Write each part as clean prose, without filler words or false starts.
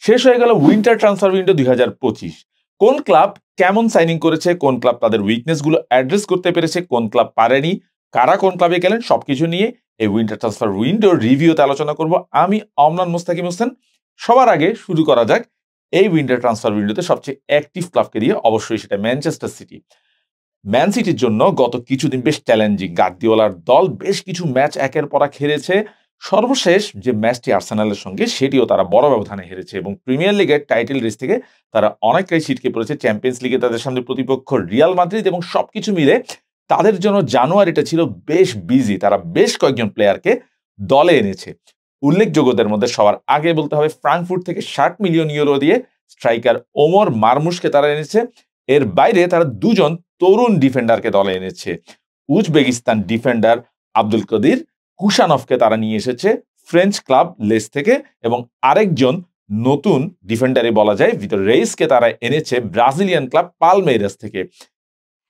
শেষ হয়ে গেল উইন্টার ট্রান্সফার উইন্ডো 2025। কোন ক্লাব কেমন সাইনিং করেছে, কোন ক্লাব তাদের উইকনেসগুলো অ্যাড্রেস করতে পেরেছে, কোন ক্লাব পারেনি, কারা কোন ক্লাবে গেলেন, সবকিছু নিয়ে এই উইন্টার ট্রান্সফার উইন্ডোর রিভিউতে আলোচনা করব আমি অমলান মোস্তাকিম হোসেন। সবার আগে শুরু করা যাক এই উইন্টার ট্রান্সফার উইন্ডোতে সবচেয়ে অ্যাক্টিভ ক্লাবকে দিয়ে, অবশ্যই সেটা ম্যানচেস্টার সিটি। ম্যান সিটির জন্য গত কিছুদিন বেশ চ্যালেঞ্জিং। গার্দিওলার দল বেশ কিছু ম্যাচ একের পর এক হেরেছে। সর্বশেষ যে ম্যাচটি আর্সেনালের সঙ্গে, সেটিও তারা বড় ব্যবধানে হেরেছে এবং প্রিমিয়ার লিগের টাইটেল রেস থেকে তারা অনেকটাই ছিটকে পড়েছে। চ্যাম্পিয়ন্স লিগে তাদের সামনে প্রতিপক্ষ রিয়াল মাদ্রিদ, এবং সবকিছু মিলে তাদের জন্য জানুয়ারিটা ছিল বেশ বিজি। তারা বেশ কয়েকজন প্লেয়ারকে দলে এনেছে। উল্লেখযোগ্যদের মধ্যে সবার আগে বলতে হবে ফ্রাঙ্কফুর্ট থেকে 60 মিলিয়ন ইউরো দিয়ে স্ট্রাইকার ওমর মারমুশকে তারা এনেছে। এর বাইরে তারা দুজন তরুণ ডিফেন্ডারকে দলে এনেছে। উজবেকিস্তান ডিফেন্ডার আব্দুল কদির কুশানভকে তারা নিয়ে এসেছে ফ্রেঞ্চ ক্লাব লেস থেকে, এবং আরেকজন নতুন ডিফেন্ডারে বলা যায় ভিতর রেইসকে তারা এনেছে ব্রাজিলিয়ান ক্লাব পালমেইরাস থেকে।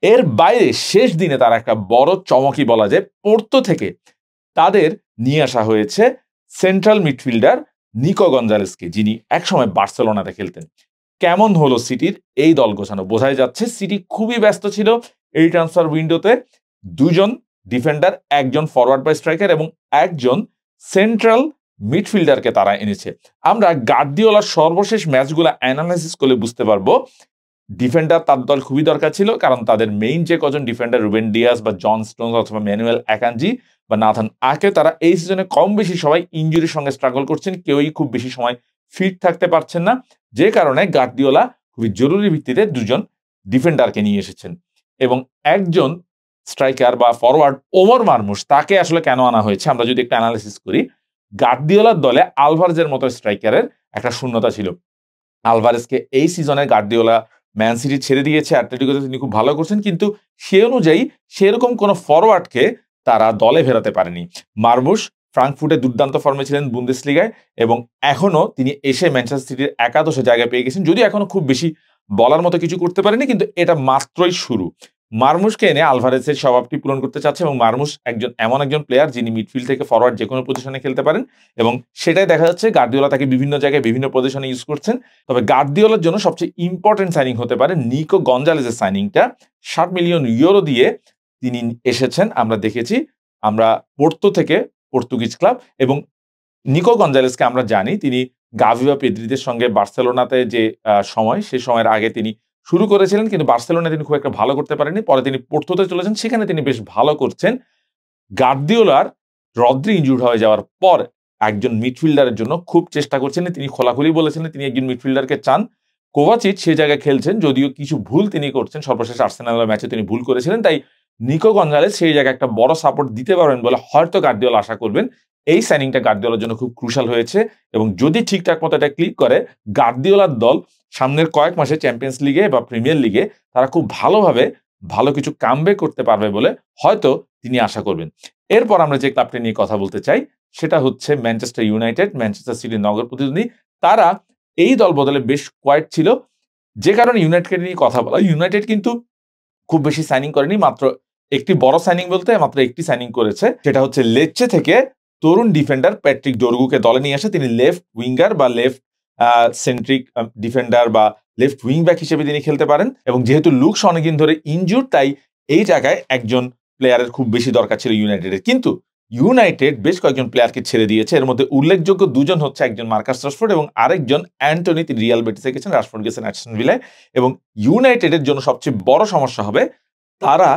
এর বাইরে শেষ দিনে তারা একটা বড় চমকই বলা যায়, পোর্তো থেকে তাদের নিয়ে আসা হয়েছে সেন্ট্রাল মিডফিল্ডার নিকো গঞ্জালেসকে, যিনি একসময় বার্সেলোনাতে খেলতেন। কেমন হলো সিটির এই দল গোছানো, বোঝাই যাচ্ছে সিটি খুবই ব্যস্ত ছিল এই ট্রান্সফার উইন্ডোতে। দুজন ডিফেন্ডার, একজন ফরওয়ার্ড বা স্ট্রাইকার এবং একজন সেন্ট্রাল মিডফিল্ডারকে তারা এনেছে। আমরা গার্দিওলার সর্বশেষ ম্যাচগুলো অ্যানালাইসিস করলে বুঝতে পারবো ডিফেন্ডার তার দল খুবই দরকার ছিল, কারণ তাদের মেইন যে কজন ডিফেন্ডার রুবেন ডিয়াস বা জন স্টোনস অথবা ম্যানুয়েল অ্যাকানজি বা নাথান আকে, তারা এই সিজনে কম বেশি সবাই ইনজুরির সঙ্গে স্ট্রাগল করছেন, কেউই খুব বেশি সময় ফিট থাকতে পারছেন না। যে কারণে গার্দিওলা খুবই জরুরি ভিত্তিতে দুজন ডিফেন্ডারকে নিয়ে এসেছেন এবং একজন স্ট্রাইকার বা ফরওয়ার্ড ওমর মারমুশ, তাকে আসলে কেন আনা হয়েছে আমরা যদি একটু অ্যানালিসিস করি। গার্দিওলার দলে আলভারেজের মতো স্ট্রাইকারের একটা শূন্যতা ছিল। আলভারেজকে এই সিজনে গার্দিওলা ম্যান সিটি ছেড়ে দিয়েছে, অ্যাটলেটিকোতে তিনি খুব ভালো করছেন, কিন্তু সে অনুযায়ী সেরকম কোনো ফরওয়ার্ডকে তারা দলে ফেরাতে পারেনি। মারমুশ ফ্রাঙ্কফুর্টে দুর্দান্ত ফর্মে ছিলেন বুন্দেসলিগায়, এবং এখনো তিনি এসে ম্যানচেস্টার সিটির একাদশে জায়গা পেয়ে গেছেন, যদিও এখনো খুব বেশি বলার মতো কিছু করতে পারেনি, কিন্তু এটা মাত্রই শুরু। মারমুশকে এনে আলভারেজের স্বভাবটি পূরণ করতে চাচ্ছে, এবং মারমুশ এমন একজন প্লেয়ার যিনি মিডফিল্ড থেকে ফরওয়ার্ড যে কোনো পজিশনে খেলতে পারেন, এবং সেটাই দেখা যাচ্ছে গার্দিওলা তাকে বিভিন্ন জায়গায় বিভিন্ন পজিশনে ইউজ করছেন। তবে গার্দিওলার জন্য সবচেয়ে ইম্পর্টেন্ট সাইনিং হতে পারে নিকো গঞ্জালেসের সাইনিংটা। 60 মিলিয়ন ইউরো দিয়ে তিনি এসেছেন, আমরা দেখেছি, আমরা পোর্তো থেকে, পর্তুগিজ ক্লাব। এবং নিকো গঞ্জালেসকে আমরা জানি তিনি গাভি বা পেদ্রিদের সঙ্গে বার্সেলোনাতে যে সময়, সে সময়ের আগে তিনি শুরু করেছিলেন, কিন্তু বার্সেলোনায় তিনি খুব একটা ভালো করতে পারেননি। পরে তিনি পোর্তোতে চলেছেন, সেখানে তিনি বেশ ভালো করছেন। গার্দিওলার রদ্রি ইনজুর্ড হয়ে যাওয়ার পর একজন মিডফিল্ডারের জন্য খুব চেষ্টা করছেন, তিনি খোলাখুলি বলেছেন তিনি একজন মিডফিল্ডারকে চান। কোভাচিচ সেই জায়গায় খেলছেন, যদিও কিছু ভুল তিনি করছেন, সর্বশেষ আর্সেনালের ম্যাচে তিনি ভুল করেছিলেন, তাই নিকো গঞ্জালেস সেই জায়গায় একটা বড় সাপোর্ট দিতে পারবেন বলে হয়তো গার্দিওলা আশা করবেন। এই সাইনিংটা গার্দিওলার জন্য খুব ক্রুশাল হয়েছে, এবং যদি ঠিকঠাক মতো এটা ক্লিক করে, গার্দিওলার দল সামনের কয়েক মাসে চ্যাম্পিয়ন্স লিগে বা প্রিমিয়ার লিগে তারা খুব ভালোভাবে ভালো কিছু কামব্যাক করতে পারবে বলে হয়তো তিনি আশা করবেন। এরপর আমরা যে ক্লাবটি নিয়ে কথা বলতে চাই সেটা হচ্ছে ম্যানচেস্টার ইউনাইটেড, ম্যানচেস্টার সিটির নগর প্রতিদ্বন্দ্বী। তারা এই দল বদলে বেশ কোয়াইট ছিল, যে কারণে ইউনাইটেড নিয়ে কথা বলা। ইউনাইটেড কিন্তু খুব বেশি সাইনিং করেনি, মাত্র একটি বড় সাইনিং বলতে মাত্র একটি সাইনিং করেছে, সেটা হচ্ছে লেচে থেকে তরুণ ডিফেন্ডার প্যাট্রিক ডোরগুকে দলে নিয়ে আসে। তিনি লেফট উইঙ্গার বা লেফট সেন্ট্রিক ডিফেন্ডার বা লেফট উইং ব্যাক হিসেবে তিনি খেলতে পারেন, এবং যেহেতু লুকস অনেকদিন ধরে ইনজুর, তাই এই জায়গায় একজন প্লেয়ারের খুব বেশি দরকার ছিল ইউনাইটেডের। কিন্তু ইউনাইটেড বেশ কয়েকজন প্লেয়ারকে ছেড়ে দিয়েছে, এর মধ্যে উল্লেখযোগ্য দুজন হচ্ছে একজন মার্কাস রাশফোর্ড এবং আরেকজন অ্যান্টনি। তিনি রিয়াল বেটিসে গেছেন, রাশফোর্ড গেছেন অ্যাস্টন ভিলায়। এবং ইউনাইটেডের জন্য সবচেয়ে বড় সমস্যা হবে তারা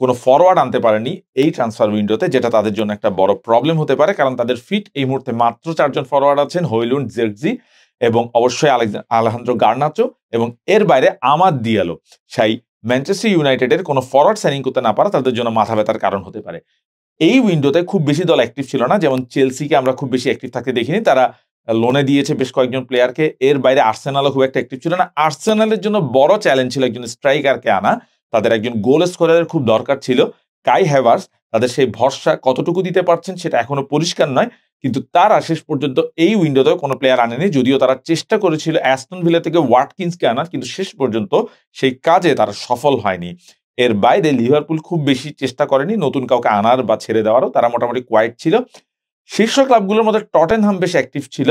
কোনো ফরওয়ার্ড আনতে পারেনি এই ট্রান্সফার উইন্ডোতে, যেটা তাদের জন্য একটা বড় প্রবলেম হতে পারে, কারণ তাদের ফিট এই মুহূর্তে মাত্র 4 জন ফরওয়ার্ড আছেন, হইলুন্ড, জেরজি এবং অবশ্যই আলেখান্দ্রো গার্নাচো, এবং এর বাইরে আমাদ দিয়ালো। সেই ম্যানচেস্টার ইউনাইটেডের কোনো ফরওয়ার্ড সাইনিং করতে না পারা তাদের জন্য মাথা ব্যথার কারণ হতে পারে। এই উইন্ডোতে খুব বেশি দল অ্যাক্টিভ ছিল না, যেমন চেলসিকে আমরা খুব বেশি অ্যাক্টিভ থাকতে দেখিনি, তারা লোনে দিয়েছে বেশ কয়েকজন প্লেয়ারকে। এর বাইরে আর্সেনালও খুব একটা অ্যাক্টিভ ছিল না। আর্সেনালের জন্য বড় চ্যালেঞ্জ ছিল একজন স্ট্রাইকারকে আনা, তাদের একজন গোল স্কোরারের খুব দরকার ছিল। কাই হ্যাভার্স তাদের সেই ভরসা কতটুকু দিতে পারছেন সেটা এখনো পরিষ্কার নয়, কিন্তু তারা শেষ পর্যন্ত এই উইন্ডোতে কোনো প্লেয়ার আনেনি, যদিও তারা চেষ্টা করেছিল অ্যাস্টন ভিলা থেকে ওয়াটকিন্সকে আনার, কিন্তু শেষ পর্যন্ত সেই কাজে তারা সফল হয়নি। এর বাইরে লিভারপুল খুব বেশি চেষ্টা করেনি নতুন কাউকে আনার বা ছেড়ে দেওয়ারও, তারা মোটামুটি কোয়াইট ছিল। শীর্ষ ক্লাবগুলোর মধ্যে টটেনহাম বেশ অ্যাক্টিভ ছিল।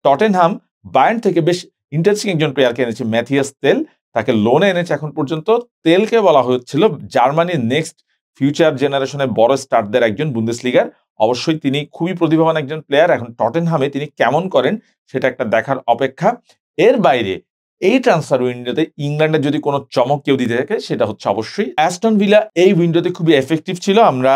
টটেনহাম বায়ার্ন থেকে বেশ ইন্টারেস্টিং একজন প্লেয়ারকে এনেছে, ম্যাথিয়াস তেল, তাকে লোনে এনেছে এখন পর্যন্ত। তেলকে বলা হচ্ছিল জার্মানির নেক্সট ফিউচার জেনারেশনের বড় স্টারদের একজন বুন্দেসলিগার। অবশ্যই তিনি খুবই প্রতিভাবান একজন প্লেয়ার। এখন টটেনহামে তিনি কেমন করেন সেটা একটা দেখার অপেক্ষা। এর বাইরে এই ট্রান্সফার উইন্ডোতে ইংল্যান্ডের যদি কোনো চমক কেউ দিতে থাকে সেটা হচ্ছে অবশ্যই অ্যাস্টন ভিলা। এই উইন্ডোতে খুবই এফেক্টিভ ছিল। আমরা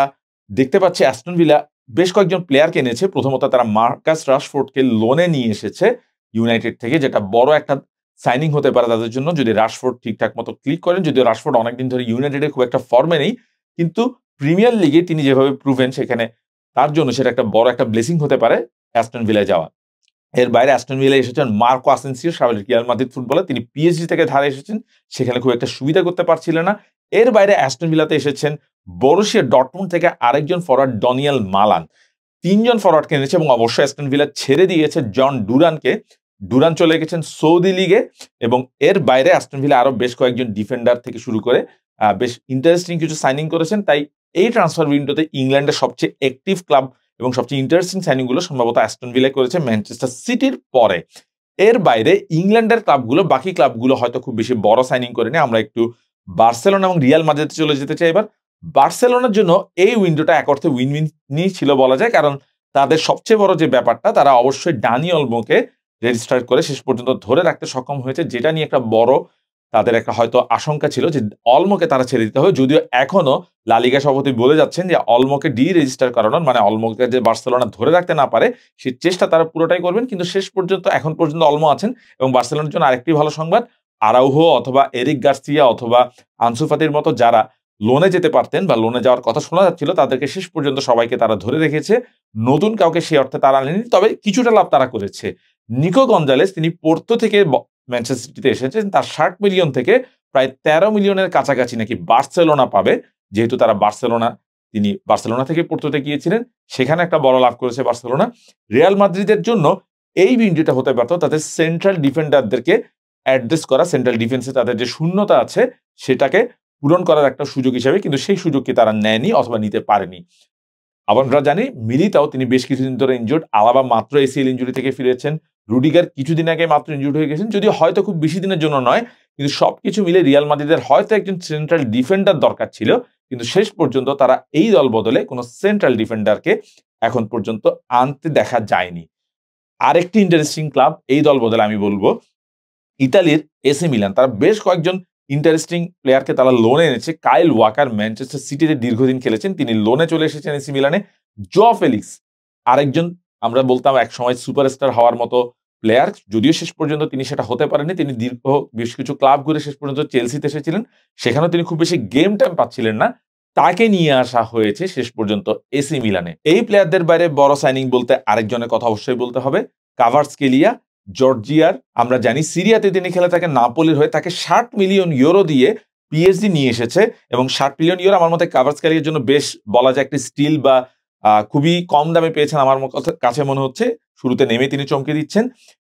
দেখতে পাচ্ছি অ্যাস্টন ভিলা বেশ কয়েকজন প্লেয়ারকে এনেছে। প্রথমত তারা মার্কাস রাশফোর্ডকে লোনে নিয়ে এসেছে ইউনাইটেড থেকে, যেটা বড় একটা সাইনিং হতে পারে তাদের জন্য যদি রাশফোর্ড ঠিকঠাক মতো ক্লিক করেন। যদিও রাশফোর্ড অনেকদিন ধরে ইউনাইটেডে খুব একটা ফর্মে নেই, কিন্তু প্রিমিয়ার লিগে তিনি যেভাবে প্রুভেন সেখানে তার জন্য সেটা একটা বড় একটা ব্লেসিং হতে পারে অ্যাস্টন ভিলায় যাওয়া। এর বাইরে অ্যাস্টন ভিলায় এসেছেন মার্কো আসেনসিও, সাবেক রিয়াল মাদ্রিদ ফুটবলার। তিনি পিএসজি থেকে ধারে এসেছেন, সেখানে খুব একটা সুবিধা করতে পারছিলেন না। এর বাইরে অ্যাস্টন ভিলাতে এসেছেন বরুসিয়া ডর্টমুন্ড থেকে আরেকজন ফরওয়ার্ড ডনিয়েল মালান। তিনজন ফরওয়ার্ডকে এনেছে এবং অবশ্যই অ্যাস্টন ভিলা ছেড়ে দিয়েছে জন ডুরানকে। ডুরান চলে গেছেন সৌদি লিগে। এবং এর বাইরে অ্যাস্টন ভিলা আরো বেশ কয়েকজন ডিফেন্ডার থেকে শুরু করে বেশ ইন্টারেস্টিং কিছু সাইনিং করেছেন। তাই এই ট্রান্সফার উইন্ডোতে ইংল্যান্ডের সবচেয়ে অ্যাক্টিভ ক্লাব এবং সবচেয়ে ইন্টারেস্টিং সাইনিং গুলো সম্ভবত অ্যাস্টন ভিলা করেছে ম্যানচেস্টার সিটির পরে। এর বাইরে ইংল্যান্ডের ক্লাবগুলো, বাকি ক্লাবগুলো হয়তো খুব বেশি বড় সাইনিং করেনি। আমরা একটু বার্সেলোনা এবং রিয়াল মাদ্রিদে চলে যেতে চাই এবার। বার্সেলোনার জন্য এই উইন্ডোটা এক অর্থে উইন উইনই ছিল বলা যায়, কারণ তাদের সবচেয়ে বড় যে ব্যাপারটা, তারা অবশ্যই ডানি অলমোকে রেজিস্টার করে শেষ পর্যন্ত ধরে রাখতে সক্ষম হয়েছে, যেটা নিয়ে একটা বড় তাদের একটা হয়তো আশঙ্কা ছিল যে অলমোকে তারা ছেড়ে দিতে হবে। যদিও এখনো লা লিগা সভাপতি বলে যাচ্ছেন যে অলমোকে ডি রেজিস্টার করানোর মানে অলমোকে যে বার্সেলোনা ধরে রাখতে না পারে সেই চেষ্টা তারা পুরোটাই করবেন। কিন্তু শেষ পর্যন্ত এখন পর্যন্ত অলমো আছেন। এবং বার্সেলোনার জন্য আরেকটি ভালো সংবাদ, আরাউহো অথবা এরিক গার্সিয়া অথবা আনসু ফাতির মতো যারা লোনে যেতে পারতেন বা লোনে যাওয়ার কথা শোনা যাচ্ছিল, তাদেরকে শেষ পর্যন্ত সবাইকে তারা ধরে রেখেছে। নতুন কাউকে সেই অর্থে তারা আনেনি, তবে কিছুটা লাভ তারা করেছে। নিকো গঞ্জালেস তিনি পোর্তো থেকে ম্যানচেস্টার সিটিতে এসেছেন। তার 60 মিলিয়ন থেকে প্রায় 13 মিলিয়নের কাছাকাছি নাকি বার্সেলোনা পাবে, যেহেতু তারা তিনি বার্সেলোনা থেকে পোর্তোতে গিয়েছিলেন, সেখানে একটা বড় লাভ করেছে বার্সেলোনা। রিয়াল মাদ্রিদের জন্য এই উইন্ডোটা হতে পারত তাদের সেন্ট্রাল ডিফেন্ডারদেরকে অ্যাড্রেস করা, সেন্ট্রাল ডিফেন্সে তাদের যে শূন্যতা আছে সেটাকে পূরণ করার একটা সুযোগ হিসেবে, কিন্তু সেই সুযোগকে তারা নেয়নি অথবা নিতে পারেনি। আমরা জানি মিলিতাও তিনি বেশ কিছুদিন ধরে ইনজুর্ড, আলাবা মাত্র এসিএল ইনজুরি থেকে ফিরেছেন, রুডিগার কিছুদিন আগে মাত্র ইনজুর্ড হয়ে গেছেন, যদিও হয়তো খুব বেশি দিনের জন্য নয়। কিন্তু সবকিছু মিলে রিয়াল মাদ্রিদের হয়তো একজন সেন্ট্রাল ডিফেন্ডার দরকার ছিল, কিন্তু শেষ পর্যন্ত তারা এই দল বদলে কোনো সেন্ট্রাল ডিফেন্ডারকে এখন পর্যন্ত আনতে দেখা যায়নি। আরেকটি ইন্টারেস্টিং ক্লাব এই দল বদলে আমি বলবো ইতালির এসি মিলান। তারা বেশ কয়েকজন ইন্টারেস্টিং প্লেয়ারকে তারা লোনে এনেছে। কাইল ওয়াকার ম্যানচেস্টার সিটিতে দীর্ঘদিন খেলেছেন, তিনি লোনে চলে এসেছেন এসি মিলানে। জোয়া ফেলিক্স আরেকজন আমরা বলতাম এক সময় সুপারস্টার হওয়ার মতো প্লেয়ার, যদিও শেষ পর্যন্ত তিনি সেটা হতে পারেননি। তিনি দীর্ঘ বেশ কিছু ক্লাব ঘুরে শেষ পর্যন্ত চেলসিতে এসেছিলেন, সেখানেও তিনি খুব বেশি গেম টাইম পাচ্ছিলেন না, তাকে নিয়ে আসা হয়েছে শেষ পর্যন্ত এসি মিলানে। এই প্লেয়ারদের বাইরে বড় সাইনিং বলতে আরেকজনের কথা অবশ্যই বলতে হবে, কাভার্টস্কেলিয়া জর্জিয়ার। আমরা জানি সিরিয়াতে তিনি খেলে থাকেন নাপোলির হয়ে, তাকে 60 মিলিয়ন ইউরো দিয়ে পিএসজি নিয়ে এসেছে। এবং 60 মিলিয়ন ইউরো আমার মতে কাভার্টস্কেলিয়ার জন্য বেশ বলা যায় একটি স্টিল, বা খুবই কম দামে পেয়েছেন আমার কাছে মনে হচ্ছে। শুরুতে নেমে তিনি চমকে দিচ্ছেন।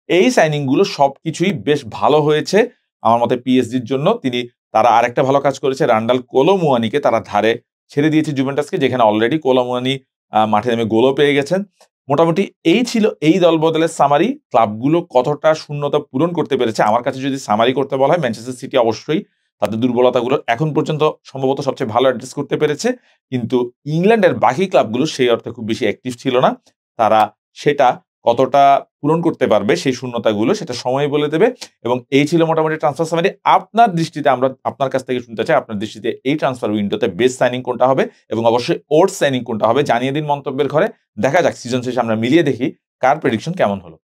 এই সাইনিং গুলো সবকিছুই বেশ ভালো হয়েছে আমার মতে পিএসজির জন্য। তারা আরেকটা ভালো কাজ করেছে, রান্ডাল কোলোমুয়ানিকে তারা ধারে ছেড়ে দিয়েছে জুভেন্টাসকে, যেখানে অলরেডি কোলোমুয়ানি মাঠে নেমে গোলও পেয়ে গেছেন। মোটামুটি এই ছিল এই দল বদলের সামারি। ক্লাবগুলো কতটা শূন্যতা পূরণ করতে পেরেছে, আমার কাছে যদি সামারি করতে বলা হয়, ম্যানচেস্টার সিটি অবশ্যই তাদের দুর্বলতাগুলো এখন পর্যন্ত সম্ভবত সবচেয়ে ভালো অ্যাড্রেস করতে পেরেছে। কিন্তু ইংল্যান্ডের বাকি ক্লাবগুলো সেই অর্থে খুব বেশি অ্যাক্টিভ ছিল না। তারা সেটা কতটা পূরণ করতে পারবে সেই শূন্যতাগুলো, সেটা সময় বলে দেবে। এবং এই ছিল মোটামুটি ট্রান্সফার সামারি। আপনার দৃষ্টিতে আমরা আপনার কাছ থেকে শুনতে চাই, আপনার দৃষ্টিতে এই ট্রান্সফার উইন্ডোতে বেস্ট সাইনিং কোনটা হবে এবং অবশ্যই ওর্স সাইনিং কোনটা হবে, জানিয়ে দিন মন্তব্যের ঘরে। দেখা যাক সিজন শেষে আমরা মিলিয়ে দেখি কার প্রেডিকশন কেমন হলো।